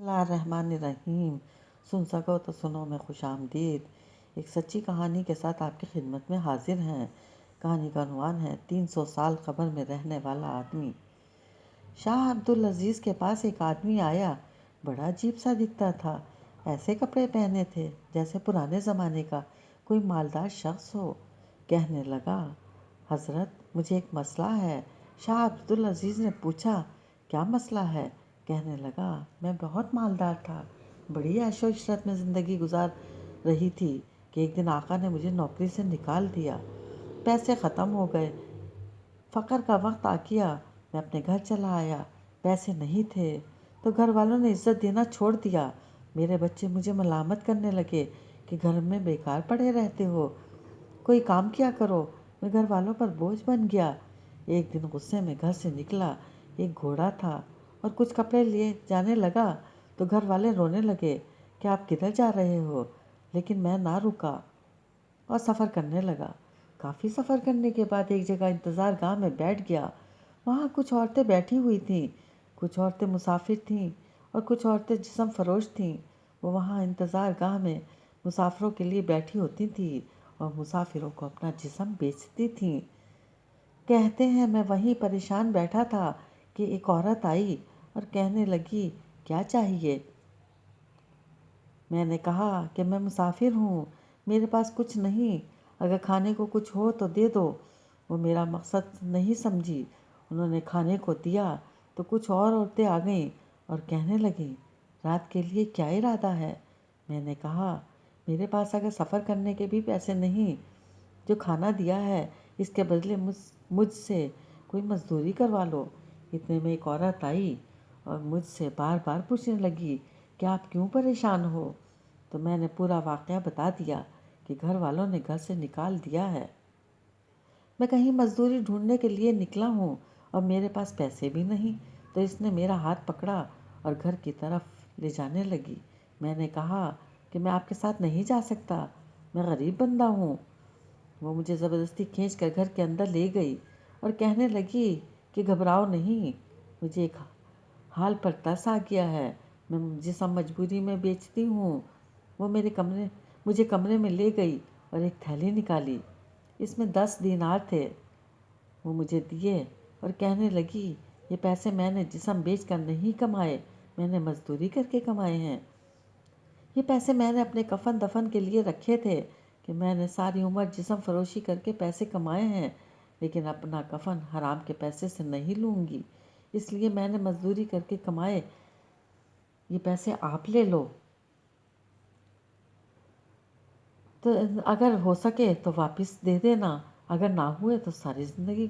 اللہ الرحمن الرحیم۔ سن سکو تو سنو میں خوش آمدید۔ ایک سچی کہانی کے ساتھ آپ کی خدمت میں حاضر ہیں۔ کہانی کا عنوان ہے 300 سال قبر میں رہنے والا آدمی۔ شاہ عبدالعزیز کے پاس ایک آدمی آیا، بڑا عجیب سا دکھتا تھا۔ ایسے کپڑے پہنے تھے جیسے پرانے زمانے کا کوئی مالدار شخص ہو۔ کہنے لگا، حضرت مجھے ایک مسئلہ ہے۔ شاہ عبدالعزیز نے پوچھا، کیا مسئلہ ہے؟ کہنے لگا، میں بہت مالدار تھا، بڑی عیش و عشرت میں زندگی گزار رہی تھی کہ ایک دن آقا نے مجھے نوکری سے نکال دیا، پیسے ختم ہو گئے، فقر کا وقت آ گیا، میں اپنے گھر چلا آیا، پیسے نہیں تھے تو گھر والوں نے عزت دینا چھوڑ دیا، میرے بچے مجھے ملامت کرنے لگے کہ گھر میں بیکار پڑے رہتے ہو، کوئی کام کیا کرو، میں گھر والوں پر بوجھ بن گیا۔ ایک دن غصے میں گھر سے نکلا، ایک گھوڑا تھا اور کچھ کپڑے لیے جانے لگا تو گھر والے رونے لگے کہ آپ کدھر جا رہے ہو، لیکن میں نہ رکا اور سفر کرنے لگا۔ کافی سفر کرنے کے بعد ایک جگہ انتظار گاہ میں بیٹھ گیا۔ وہاں کچھ عورتیں بیٹھی ہوئی تھیں، کچھ عورتیں مسافر تھیں اور کچھ عورتیں جسم فروش تھیں۔ وہ وہاں انتظار گاہ میں مسافروں کے لیے بیٹھی ہوتی تھیں اور مسافروں کو اپنا جسم بیچتی تھیں۔ کہتے ہیں میں وہیں پریشان بیٹھا تھا کہ ایک عورت آئی اور کہنے لگی، کیا چاہیے؟ میں نے کہا کہ میں مسافر ہوں، میرے پاس کچھ نہیں، اگر کھانے کو کچھ ہو تو دے دو۔ وہ میرا مقصد نہیں سمجھی، انہوں نے کھانے کو دیا تو کچھ اور عورتیں آ گئیں اور کہنے لگیں، رات کے لیے کیا ارادہ ہے؟ میں نے کہا، میرے پاس اگر سفر کرنے کے بھی پیسے نہیں، جو کھانا دیا ہے اس کے بدلے مجھ سے کوئی مزدوری کروا لو۔ اتنے میں ایک عورت آئی اور مجھ سے بار بار پوچھنے لگی کہ آپ کیوں پریشان ہو؟ تو میں نے پورا واقعہ بتا دیا کہ گھر والوں نے گھر سے نکال دیا ہے، میں کہیں مزدوری ڈھونڈنے کے لیے نکلا ہوں اور میرے پاس پیسے بھی نہیں۔ تو اس نے میرا ہاتھ پکڑا اور گھر کی طرف لے جانے لگی۔ میں نے کہا کہ میں آپ کے ساتھ نہیں جا سکتا، میں غریب بندہ ہوں۔ وہ مجھے زبردستی کھینچ کر گھر کے اندر لے گئی اور کہنے لگی کہ گھبراؤ نہیں، مجھے ایک حال پر ترس آ گیا ہے، میں جسم مجبوری میں بیچتی ہوں۔ وہ مجھے کمرے میں لے گئی اور ایک تھیلی نکالی، اس میں 10 دینار تھے۔ وہ مجھے دیے اور کہنے لگی، یہ پیسے میں نے جسم بیچ کر نہیں کمائے، میں نے مزدوری کر کے کمائے ہیں۔ یہ پیسے میں نے اپنے کفن دفن کے لیے رکھے تھے کہ میں نے ساری عمر جسم فروشی کر کے پیسے کمائے ہیں، لیکن اپنا کفن حرام کے پیسے سے نہیں لوں گی، اس لیے میں نے مزدوری کر کے کمائے، یہ پیسے آپ لے لو، تو اگر ہو سکے تو واپس دے دینا، اگر نہ ہوئے تو ساری زندگی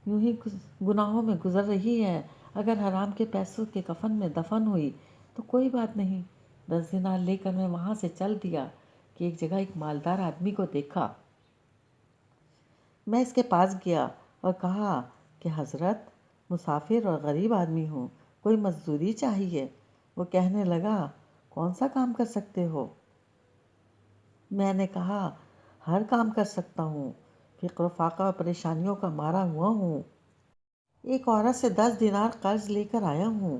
یوں ہی گناہوں میں گزر رہی ہے، اگر حرام کے پیسوں کے کفن میں دفن ہوئی تو کوئی بات نہیں۔ 10 دینار لے کر میں وہاں سے چل دیا کہ ایک جگہ ایک مالدار آدمی کو دیکھا۔ میں اس کے پاس گیا اور کہا کہ حضرت مسافر اور غریب آدمی ہوں، کوئی مزدوری چاہیے۔ وہ کہنے لگا، کون سا کام کر سکتے ہو؟ میں نے کہا، ہر کام کر سکتا ہوں، فقر و فاقہ اور پریشانیوں کا مارا ہوا ہوں، ایک عورت سے 10 دینار قرض لے کر آیا ہوں،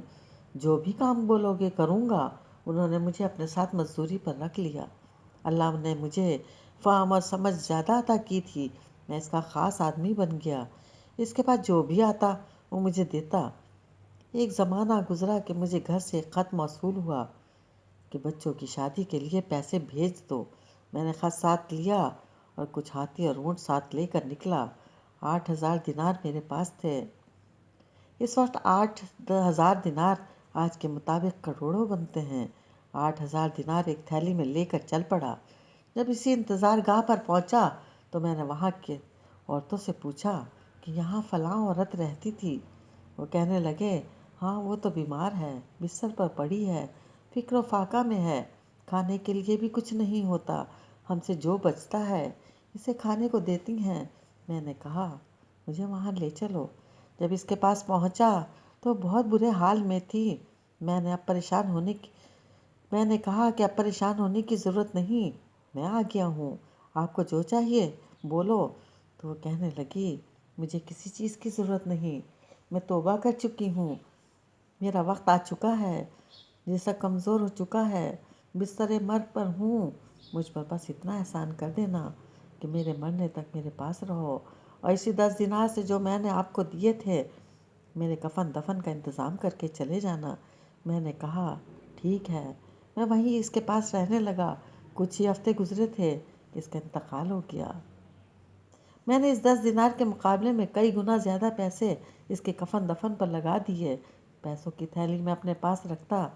جو بھی کام بولو گے کروں گا۔ انہوں نے مجھے اپنے ساتھ مزدوری پر رکھ لیا۔ اللہ نے مجھے فہم اور سمجھ زیادہ عطا کی تھی، میں اس کا خاص آدمی بن گیا، اس کے پاس جو بھی آتا وہ مجھے دیتا۔ ایک زمانہ گزرا کہ مجھے گھر سے ایک خط موصول ہوا کہ بچوں کی شادی کے لیے پیسے بھیج دو۔ میں نے خط ساتھ لیا اور کچھ ہاتھی اور اونٹ ساتھ لے کر نکلا۔ 8,000 دینار میرے پاس تھے۔ اس وقت 8,000 دینار آج کے مطابق کروڑوں بنتے ہیں۔ 8,000 دینار ایک تھیلی میں لے کر چل پڑا۔ جب اسی انتظار گاہ پر پہنچا تو میں نے وہاں کے عورتوں سے پوچھا کہ یہاں فلاں عورت رہتی تھی۔ وہ کہنے لگے، ہاں وہ تو بیمار ہے، بستر پر پڑی ہے، فکر و فاقہ میں ہے، کھانے کے لیے بھی کچھ نہیں ہوتا، ہم سے جو بچتا ہے اسے کھانے کو دیتی ہیں۔ میں نے کہا، مجھے وہاں لے چلو۔ جب اس کے پاس پہنچا تو بہت برے حال میں تھی۔ میں نے کہا کہ اب پریشان ہونے کی ضرورت نہیں، میں آ گیا ہوں، آپ کو جو چاہیے بولو۔ تو وہ کہنے لگی، مجھے کسی چیز کی ضرورت نہیں، میں توبہ کر چکی ہوں، میرا وقت آ چکا ہے، جسم کمزور ہو چکا ہے، بستر مرگ پر ہوں، مجھ پر بس اتنا احسان کر دینا کہ میرے مرنے تک میرے پاس رہو، اور اسی 10 دینار سے جو میں نے آپ کو دیے تھے میرے کفن دفن کا انتظام کر کے چلے جانا۔ میں نے کہا ٹھیک ہے۔ میں وہیں اس کے پاس رہنے لگا۔ کچھ ہی ہفتے گزرے تھے کہ اس کا انتقال ہو گیا۔ میں نے اس 10 دینار کے مقابلے میں کئی گنا زیادہ پیسے اس کے کفن دفن پر لگا دیے۔ پیسوں کی تھیلی میں اپنے پاس رکھتا،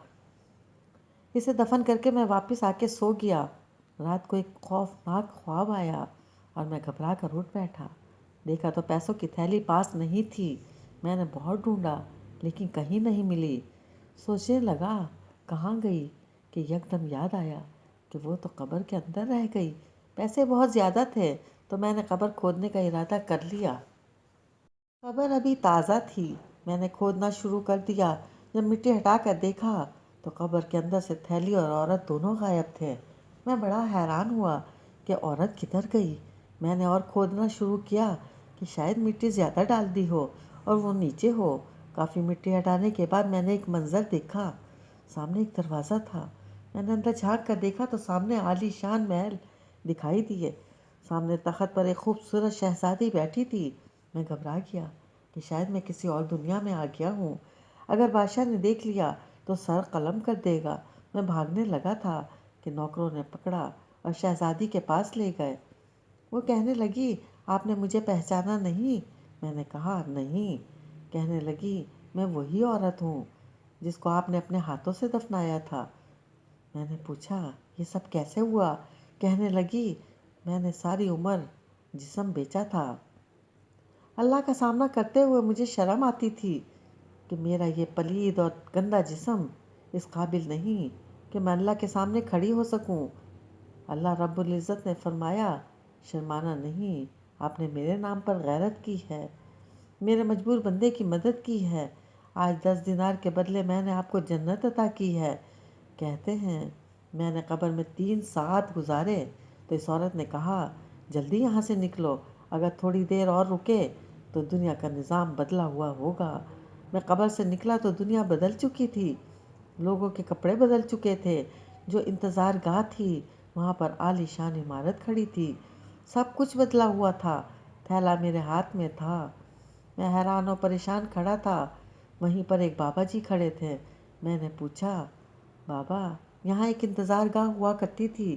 اسے دفن کر کے میں واپس آ کے سو گیا۔ رات کو ایک خوفناک خواب آیا اور میں گھبرا کر اٹھ بیٹھا۔ دیکھا تو پیسوں کی تھیلی پاس نہیں تھی۔ میں نے بہت ڈھونڈا لیکن کہیں نہیں ملی۔ سوچنے لگا کہاں گئی کہ یکدم یاد آیا کہ وہ تو قبر کے اندر رہ گئی۔ پیسے بہت زیادہ تھے تو میں نے قبر کھودنے کا ارادہ کر لیا۔ قبر ابھی تازہ تھی۔ میں نے کھودنا شروع کر دیا۔ جب مٹی ہٹا کر دیکھا تو قبر کے اندر سے تھیلی اور عورت دونوں غائب تھے۔ میں بڑا حیران ہوا کہ عورت کدھر گئی۔ میں نے اور کھودنا شروع کیا کہ شاید مٹی زیادہ ڈال دی ہو اور وہ نیچے ہو۔ کافی مٹی ہٹانے کے بعد میں نے ایک منظر دیکھا۔ سامنے ایک دروازہ تھا۔ میں نے اندر جھانک کر دیکھا تو سامنے عالی شان محل دکھائی دیے۔ سامنے تخت پر ایک خوبصورت شہزادی بیٹھی تھی۔ میں گھبرا گیا کہ شاید میں کسی اور دنیا میں آ گیا ہوں۔ اگر بادشاہ نے دیکھ لیا تو سر قلم کر دے گا۔ میں بھاگنے لگا تھا کہ نوکروں نے پکڑا اور شہزادی کے پاس لے گئے۔ وہ کہنے لگی آپ نے مجھے پہچانا نہیں؟ میں نے کہا نہیں۔ کہنے لگی میں وہی عورت ہوں جس کو آپ نے اپنے ہاتھوں سے دفنایا تھا۔ میں نے پوچھا یہ سب کیسے ہوا؟ کہنے لگی میں نے ساری عمر جسم بیچا تھا۔ اللہ کا سامنا کرتے ہوئے مجھے شرم آتی تھی کہ میرا یہ پلید اور گندا جسم اس قابل نہیں کہ میں اللہ کے سامنے کھڑی ہو سکوں۔ اللہ رب العزت نے فرمایا شرمانا نہیں، آپ نے میرے نام پر غیرت کی ہے، میرے مجبور بندے کی مدد کی ہے۔ آج 10 دینار کے بدلے میں نے آپ کو جنت عطا کی ہے۔ کہتے ہیں میں نے قبر میں 3 ساعت گزارے تو اس عورت نے کہا جلدی یہاں سے نکلو، اگر تھوڑی دیر اور رکے تو دنیا کا نظام بدلا ہوا ہوگا۔ میں قبر سے نکلا تو دنیا بدل چکی تھی۔ لوگوں کے کپڑے بدل چکے تھے۔ جو انتظار گاہ تھی وہاں پر عالی شان عمارت کھڑی تھی۔ سب کچھ بدلا ہوا تھا۔ تھیلا میرے ہاتھ میں تھا۔ میں حیران و پریشان کھڑا تھا۔ وہیں پر ایک بابا جی کھڑے تھے۔ میں نے پوچھا بابا یہاں ایک انتظار گاہ ہوا کرتی تھی؟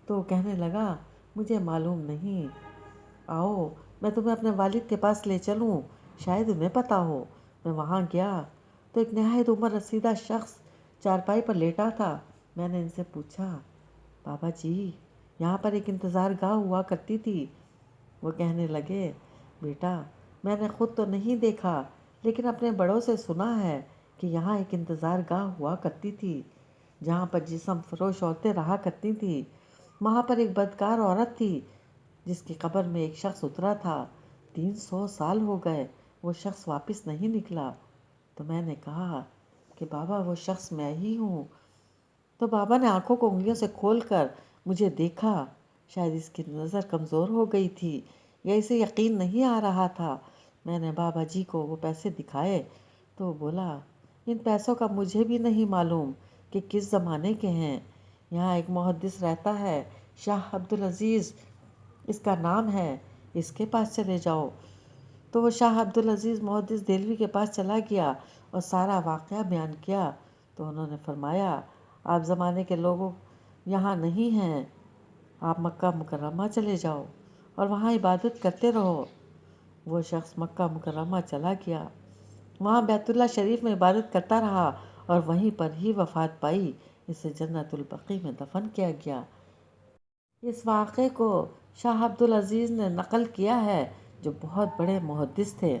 تو وہ کہنے لگا مجھے معلوم نہیں، آؤ میں تمہیں اپنے والد کے پاس لے چلوں، شاید انہیں پتہ ہو۔ میں وہاں گیا تو ایک نہایت عمر رسیدہ شخص چارپائی پر لیٹا تھا۔ میں نے ان سے پوچھا بابا جی یہاں پر ایک انتظار گاہ ہوا کرتی تھی؟ وہ کہنے لگے بیٹا میں نے خود تو نہیں دیکھا لیکن اپنے بڑوں سے سنا ہے کہ یہاں ایک انتظار گاہ ہوا کرتی تھی جہاں پر جسم فروش عورتیں رہا کرتی تھیں۔ وہاں پر ایک بدکار عورت تھی جس کی قبر میں ایک شخص اترا تھا۔ 300 سال ہو گئے وہ شخص واپس نہیں نکلا۔ تو میں نے کہا کہ بابا وہ شخص میں ہی ہوں۔ تو بابا نے آنکھوں کو انگلیوں سے کھول کر مجھے دیکھا۔ شاید اس کی نظر کمزور ہو گئی تھی یا اسے یقین نہیں آ رہا تھا۔ میں نے بابا جی کو وہ پیسے دکھائے تو وہ بولا ان پیسوں کا مجھے بھی نہیں معلوم کہ کس زمانے کے ہیں۔ یہاں ایک محدث رہتا ہے شاہ عبدالعزیز اس کا نام ہے، اس کے پاس چلے جاؤ۔ تو وہ شاہ عبدالعزیز محدث دہلوی کے پاس چلا گیا اور سارا واقعہ بیان کیا۔ تو انہوں نے فرمایا آپ زمانے کے لوگوں یہاں نہیں ہیں، آپ مکہ مکرمہ چلے جاؤ اور وہاں عبادت کرتے رہو۔ وہ شخص مکہ مکرمہ چلا گیا، وہاں بیت اللہ شریف میں عبادت کرتا رہا اور وہیں پر ہی وفات پائی۔ اسے جنت البقیع میں دفن کیا گیا۔ اس واقعے کو شاہ عبدالعزیز نے نقل کیا ہے جو بہت بڑے محدث تھے۔